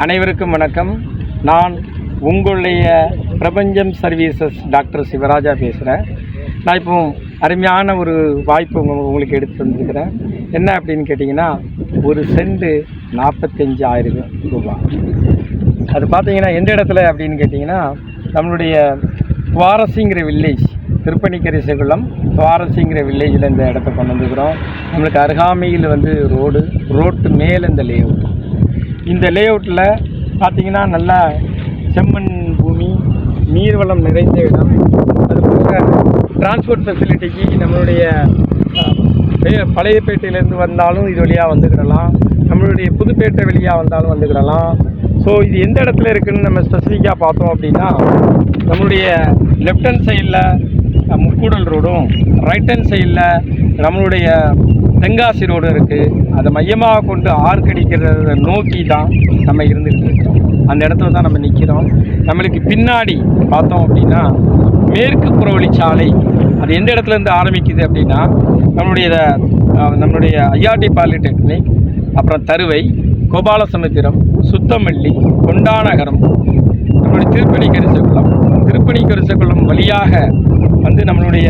அனைவருக்கும் வணக்கம். நான் உங்களுடைய பிரபஞ்சம் சர்வீசஸ் டாக்டர் சிவராஜா பேசுகிறேன். நான் இப்போ அருமையான ஒரு வாய்ப்பு உங்களுக்கு எடுத்து வந்திருக்கிறேன். என்ன அப்படின்னு கேட்டிங்கன்னா, ஒரு சென்ட் 45,000 ரூபாய். அது பார்த்தீங்கன்னா எந்த இடத்துல அப்படின்னு கேட்டிங்கன்னா, நம்மளுடைய துவாரசிங்கிற வில்லேஜ், திருப்பணிக்கரிசைக்குளம் துவாரசிங்கிற வில்லேஜில் இந்த இடத்த கொண்டு வந்துக்கிறோம். நம்மளுக்கு அருகாமையில் வந்து ரோட்டு மேலே இந்த லேஅவுட்டில் பார்த்தீங்கன்னா நல்லா செம்மண் பூமி, நீர்வளம் நிறைந்த இடம். அதுபோக டிரான்ஸ்போர்ட் ஃபெசிலிட்டிக்கு நம்மளுடைய பழையப்பேட்டையிலேருந்து வந்தாலும் இது வழியாக வந்துக்கிடலாம், நம்மளுடைய புதுப்பேட்டை வழியாக வந்தாலும் வந்துக்கிடலாம். ஸோ இது எந்த இடத்துல இருக்குதுன்னு நம்ம ஸ்பெசிஃபிக்காக பார்த்தோம் அப்படின்னா, நம்மளுடைய லெஃப்ட் ஹேண்ட் சைடில் முக்கூடல் ரோடும், ரைட் ஹேண்ட் சைடில் நம்மளுடைய தென்காசி ரோடும் இருக்குது. அதை மையமாக கொண்டு ஆர்க்கடிக்கிறத நோக்கி தான் நம்ம இருந்துகிட்டு இருக்கோம். அந்த இடத்துல தான் நம்ம நிற்கிறோம். நம்மளுக்கு பின்னாடி பார்த்தோம் அப்படின்னா மேற்கு புறவழிச்சாலை, அது எந்த இடத்துலேருந்து ஆரம்பிக்குது அப்படின்னா, நம்மளுடைய ஐஆர்டி பாலிடெக்னிக், அப்புறம் தருவை, கோபாலசமுத்திரம், சுத்தமல்லி, கொண்டாநகரம், நம்மளுடைய திருப்பணிக்கரிசைக்குளம் வழியாக வந்து நம்மளுடைய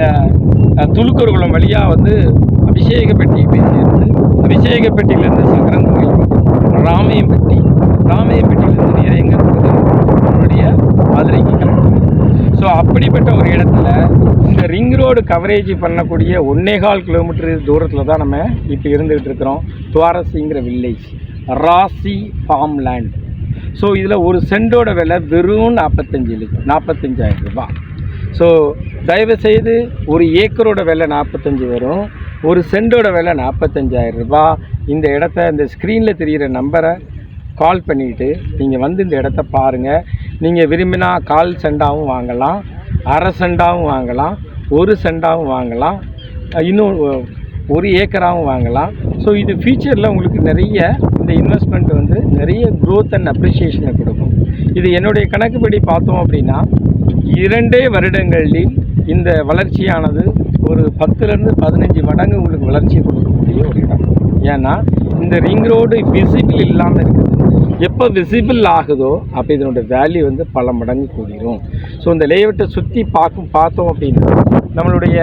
துலுக்கர்குளம் வழியாக வந்து அபிஷேகப்பட்டி போய் சேர்ந்து, அபிஷேகப்பட்டியிலேருந்து சங்கரன்கோயில், ராமையம்பட்டியிலேருந்து நேர எங்கே இருக்குது, நம்மளுடைய மதுரைக்கு கிளம்புது. ஸோ அப்படிப்பட்ட ஒரு இடத்துல இந்த ரிங் ரோடு கவரேஜ் பண்ணக்கூடிய 1.25 கிலோமீட்டர் தூரத்தில் தான் நம்ம இப்போ இருந்துகிட்டு இருக்கிறோம். துவாரசிங்கிற வில்லேஜ், ராசி ஃபார்ம் லேண்ட். ஸோ இதில் ஒரு சென்டோட விலை வெறும் 45,000 ரூபாய். ஸோ தயவுசெய்து ஒரு ஏக்கரோட விலை 45 வரும், ஒரு சென்டோட விலை 45,000 ரூபாய். இந்த இடத்த இந்த ஸ்க்ரீனில் தெரிகிற நம்பரை கால் பண்ணிவிட்டு நீங்கள் வந்து இந்த இடத்த பாருங்கள். நீங்கள் விரும்பினா 1/4 சென்டாகவும் வாங்கலாம், அரை சென்டாகவும் வாங்கலாம், 1 சென்டாகவும் வாங்கலாம், இன்னும் 1 ஏக்கராகவும் வாங்கலாம். ஸோ இது ஃபியூச்சரில் உங்களுக்கு நிறைய இந்த இன்வெஸ்ட்மெண்ட் வந்து நிறைய க்ரோத் அண்ட் அப்ரிஷியேஷனை கொடுக்கும். இது என்னுடைய கணக்குப்படி பார்த்தோம் அப்படின்னா 2 வருடங்களில் இந்த வளர்ச்சியானது ஒரு 10லேருந்து 15 மடங்கு உங்களுக்கு வளர்ச்சி கொடுக்கக்கூடிய ஒரு இடம். ஏன்னா இந்த ரிங் ரோடு விசிபிள் இல்லாமல் இருக்குது. எப்போ விசிபிள் ஆகுதோ அப்போ இதனுடைய வேல்யூ வந்து பல மடங்கு கூடிரும். ஸோ இந்த லேஅவுட்டை சுற்றி பார்த்தோம் அப்படின்னா நம்மளுடைய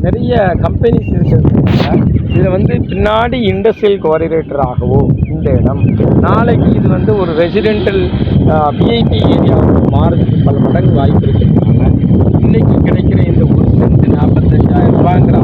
நிறைய கம்பெனிஸ் இருக்கிறதுனால இதில் வந்து பின்னாடி இண்டஸ்ட்ரியல் கோஆர்டினேட்டராகவோ இந்த இடம் நாளைக்கு இது வந்து ஒரு ரெசிடென்டல் விஐபி ஏரியாவுக்கு மாறுறதுக்கு பல மடங்கு வாய்ப்பு இருக்கிறதுனால இன்றைக்கி கிடைக்கிற இந்த ஒரு சென்ட் 45,000 ரூபாங்கிற